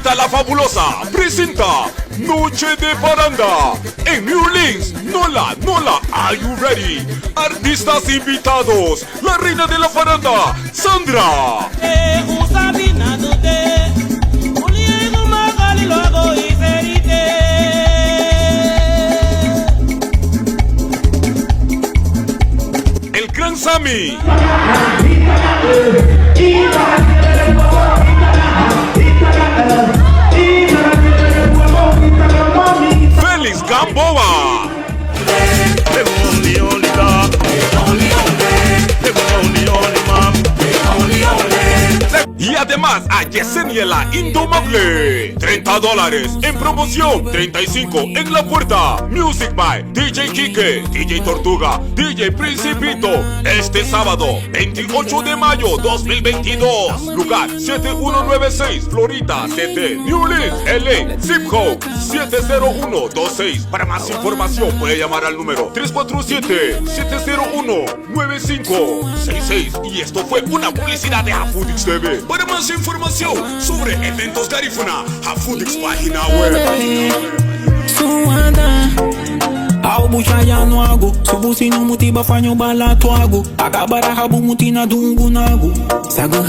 Marta la Fabulosa presenta Noche de Parranda en New Orleans. Nola, are you ready? Artistas invitados, la reina de la parranda, Sandra. El Gran Sammy. Félix Gamboa. Y además a Yesenia Indomable. $30 en promoción, 35 en la puerta. Music by DJ Kike, DJ Tortuga, DJ Principito. Este sábado 28 de mayo 2022. Lugar 7196 Florida CT, New Orleans, LA. Zip code 70126. Para más información puede llamar al número 347-701-9566. Y esto fue una publicidad de Afudix TV. Para más información sobre eventos Garifuna, Afudix página web. Suada au buchaya no ago subusi no mutiba fanyo bala to ago akabara habu mutina dungu nago sago